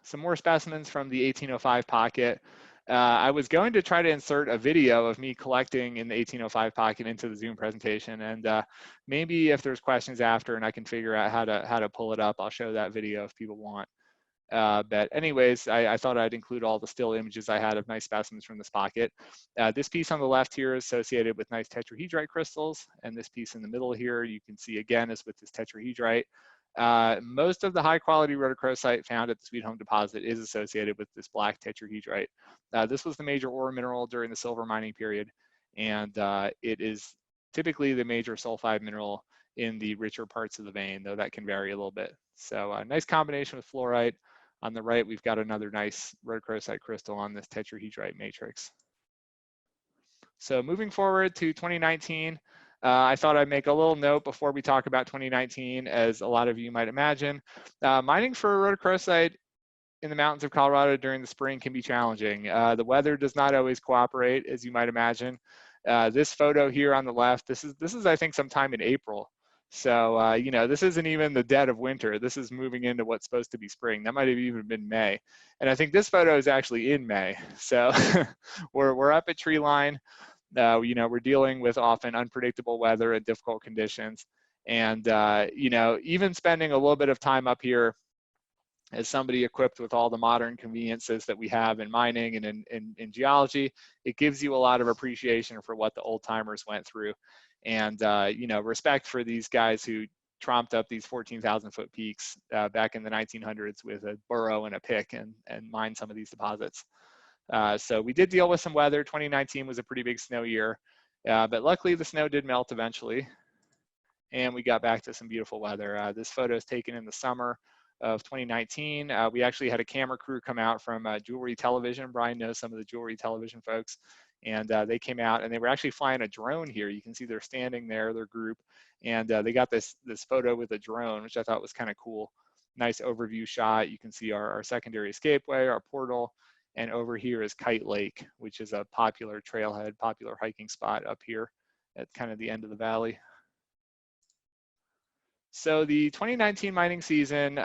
Some more specimens from the 1805 pocket. I was going to try to insert a video of me collecting in the 1805 pocket into the Zoom presentation, and maybe if there's questions after and I can figure out how to pull it up, I'll show that video if people want. But anyways, I thought I'd include all the still images I had of nice specimens from this pocket. This piece on the left here is associated with nice tetrahedrite crystals, and this piece in the middle here, you can see again is with this tetrahedrite. Most of the high quality rhodochrosite found at the Sweet Home deposit is associated with this black tetrahedrite. This was the major ore mineral during the silver mining period, and it is typically the major sulfide mineral in the richer parts of the vein, though that can vary a little bit. So a nice combination with fluorite. On the right, we've got another nice rhodochrosite crystal on this tetrahedrite matrix. So moving forward to 2019, I thought I'd make a little note before we talk about 2019, as a lot of you might imagine. Mining for rhodochrosite in the mountains of Colorado during the spring can be challenging. The weather does not always cooperate, as you might imagine. This photo here on the left, this is I think sometime in April. So, you know, this isn't even the dead of winter. This is moving into what's supposed to be spring. That might have even been May. And I think this photo is actually in May. So we're up at tree line. You know, we're dealing with often unpredictable weather and difficult conditions. And, you know, even spending a little bit of time up here as somebody equipped with all the modern conveniences that we have in mining and in geology, it gives you a lot of appreciation for what the old timers went through. And, you know, respect for these guys who tromped up these 14,000 foot peaks back in the 1900s with a burrow and a pick and mined some of these deposits. So we did deal with some weather. 2019 was a pretty big snow year, but luckily the snow did melt eventually. And we got back to some beautiful weather. This photo is taken in the summer of 2019. We actually had a camera crew come out from Jewelry Television. Brian knows some of the Jewelry Television folks. And they came out and they were actually flying a drone here. You can see they're standing there, their group, and they got this photo with a drone, which I thought was kind of cool. Nice overview shot. You can see our secondary escapeway, our portal, and over here is Kite Lake, which is a popular trailhead, popular hiking spot up here at kind of the end of the valley. So the 2019 mining season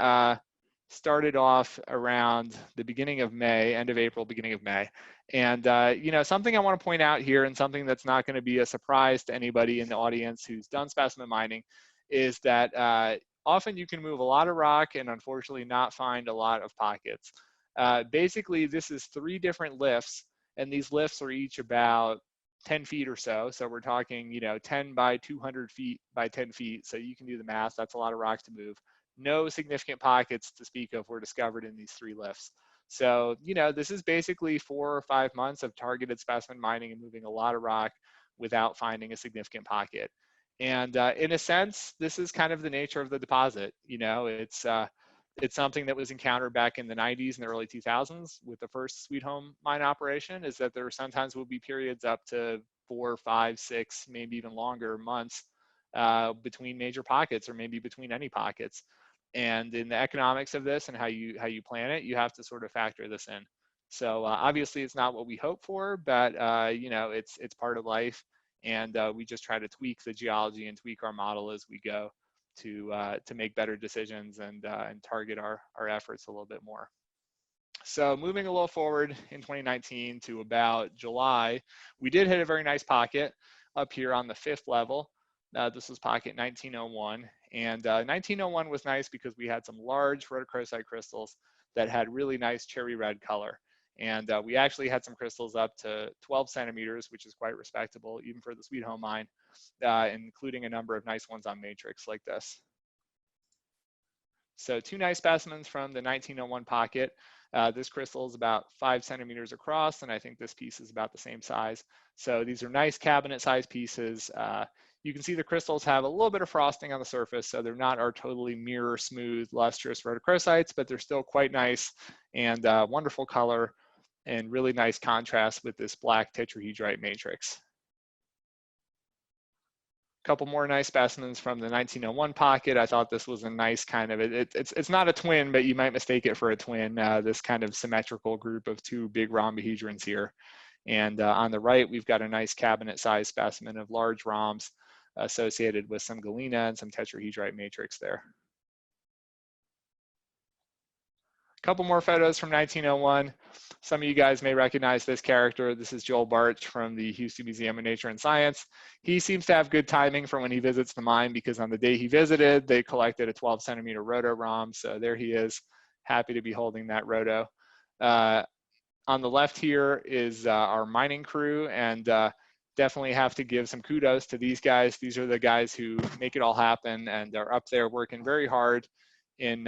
started off around the beginning of May, end of April, beginning of May. And, you know, something I want to point out here and something that's not going to be a surprise to anybody in the audience who's done specimen mining is that often you can move a lot of rock and unfortunately not find a lot of pockets. Basically, this is 3 different lifts, and these lifts are each about 10 feet or so. So we're talking, you know, 10 by 200 feet by 10 feet. So you can do the math. That's a lot of rock to move. No significant pockets to speak of were discovered in these 3 lifts. So, you know, this is basically 4 or 5 months of targeted specimen mining and moving a lot of rock without finding a significant pocket. And in a sense, this is kind of the nature of the deposit. You know, it's something that was encountered back in the 90s and the early 2000s with the first Sweet Home mine operation, is that there sometimes will be periods up to 4, 5, 6, maybe even longer months between major pockets, or maybe between any pockets. And in the economics of this and how you plan it, you have to sort of factor this in. So obviously it's not what we hope for, but you know, it's part of life. And we just try to tweak the geology and tweak our model as we go to make better decisions and target our efforts a little bit more. So moving a little forward in 2019 to about July, we did hit a very nice pocket up here on the 5th level. This was pocket 1901. And 1901 was nice because we had some large rhodochrosite crystals that had really nice cherry red color. And we actually had some crystals up to 12 centimeters, which is quite respectable, even for the Sweet Home mine, including a number of nice ones on matrix like this. So 2 nice specimens from the 1901 pocket. This crystal is about 5 centimeters across, and I think this piece is about the same size. So these are nice cabinet-sized pieces. You can see the crystals have a little bit of frosting on the surface, so they're not our totally mirror smooth, lustrous rhodochrosites, but they're still quite nice and wonderful color and really nice contrast with this black tetrahedrite matrix. Couple more nice specimens from the 1901 pocket. I thought this was a nice kind of, it's not a twin, but you might mistake it for a twin, this kind of symmetrical group of 2 big rhombohedrons here. And on the right, we've got a nice cabinet-sized specimen of large rhombs associated with some galena and some tetrahedrite matrix there. Couple more photos from 1901. Some of you guys may recognize this character. This is Joel Bartsch from the Houston Museum of Nature and Science. He seems to have good timing for when he visits the mine, because on the day he visited, they collected a 12 centimeter rhodo-rhomb. So there he is, happy to be holding that rhodo. On the left here is our mining crew, and definitely have to give some kudos to these guys. These are the guys who make it all happen and are up there working very hard in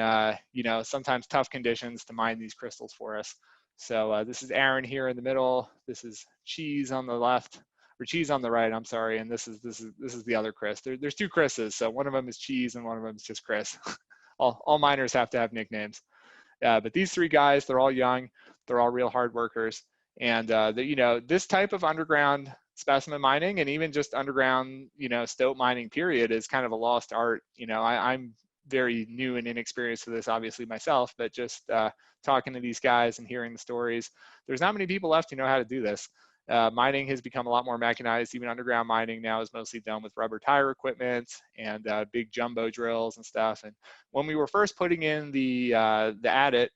sometimes tough conditions to mine these crystals for us. So this is Aaron here in the middle. This is Cheese on the left, or Cheese on the right, I'm sorry. And this is the other Chris. There's 2 Chris's. So one of them is Cheese and one of them is just Chris. all miners have to have nicknames. But these 3 guys, they're all young. They're all real hard workers. And this type of underground specimen mining, and even just underground, stope mining period, is kind of a lost art. I'm very new and inexperienced to this, obviously, myself, but just talking to these guys and hearing the stories, there's not many people left who know how to do this. Mining has become a lot more mechanized. Even underground mining now is mostly done with rubber tire equipment and big jumbo drills and stuff. And when we were first putting in the adit,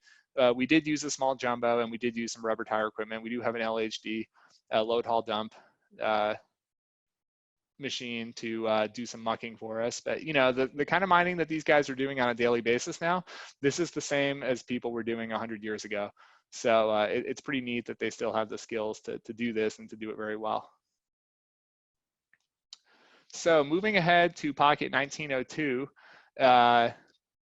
we did use a small jumbo, and we did use some rubber tire equipment. We do have an LHD, load haul dump machine to do some mucking for us. But the kind of mining that these guys are doing on a daily basis now, this is the same as people were doing 100 years ago. So it's pretty neat that they still have the skills to do this and to do it very well. So moving ahead to pocket 1902,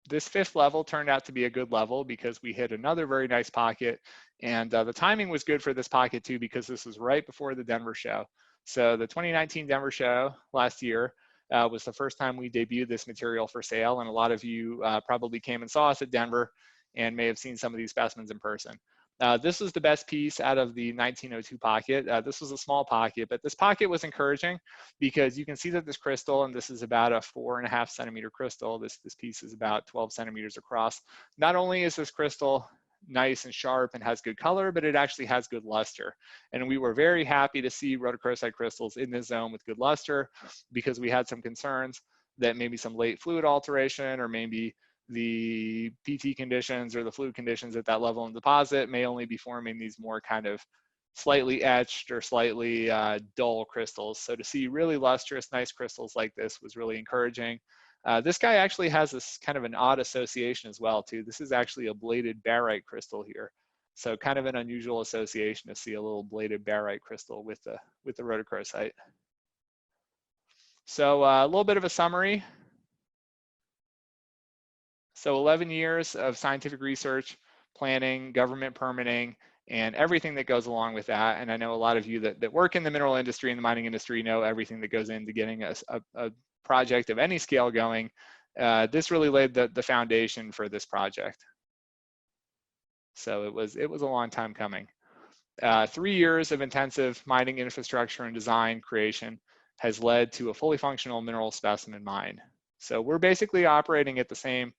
this 5th level turned out to be a good level because we hit another very nice pocket. And the timing was good for this pocket too, because this was right before the Denver show. So the 2019 Denver show last year was the first time we debuted this material for sale. And a lot of you probably came and saw us at Denver and may have seen some of these specimens in person. This was the best piece out of the 1902 pocket. This was a small pocket, but this pocket was encouraging because you can see that this crystal, and this is about a 4.5 centimeter crystal. This piece is about 12 centimeters across. Not only is this crystal nice and sharp and has good color, but it actually has good luster. And we were very happy to see rhodochrosite crystals in this zone with good luster, because we had some concerns that maybe some late fluid alteration, or maybe the PT conditions or the fluid conditions at that level in deposit may only be forming these more kind of slightly etched or slightly dull crystals. So to see really lustrous, nice crystals like this was really encouraging. This guy actually has this kind of an odd association as well too. This is actually a bladed barite crystal here. So kind of an unusual association to see a little bladed barite crystal with the rhodochrosite. So a little bit of a summary. So 11 years of scientific research, planning, government permitting, and everything that goes along with that. And I know a lot of you that work in the mineral industry and the mining industry know everything that goes into getting a project of any scale going. This really laid the foundation for this project. So it was a long time coming. 3 years of intensive mining infrastructure and design creation has led to a fully functional mineral specimen mine. So we're basically operating at the same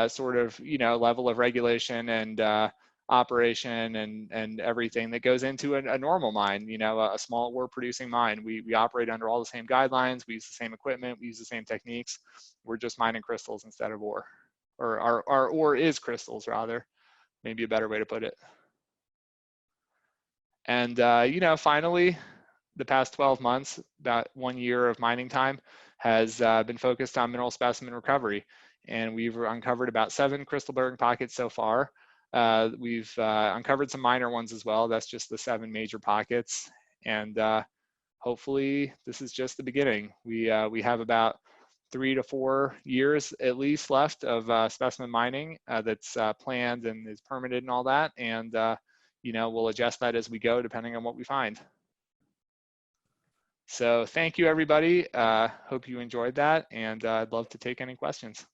sort of level of regulation and operation and everything that goes into a normal mine. A small ore producing mine. We operate under all the same guidelines. We use the same equipment. We use the same techniques. We're just mining crystals instead of ore, or our ore is crystals rather. maybe a better way to put it. And, you know, finally, the past 12 months, about 1 year of mining time, has been focused on mineral specimen recovery. And we've uncovered about 7 crystal bearing pockets so far. We've uncovered some minor ones as well. That's just the 7 major pockets. And hopefully this is just the beginning. We have about 3 to 4 years at least left of specimen mining that's planned and is permitted and all that. And you know, we'll adjust that as we go depending on what we find. So thank you, everybody. Hope you enjoyed that, and I'd love to take any questions.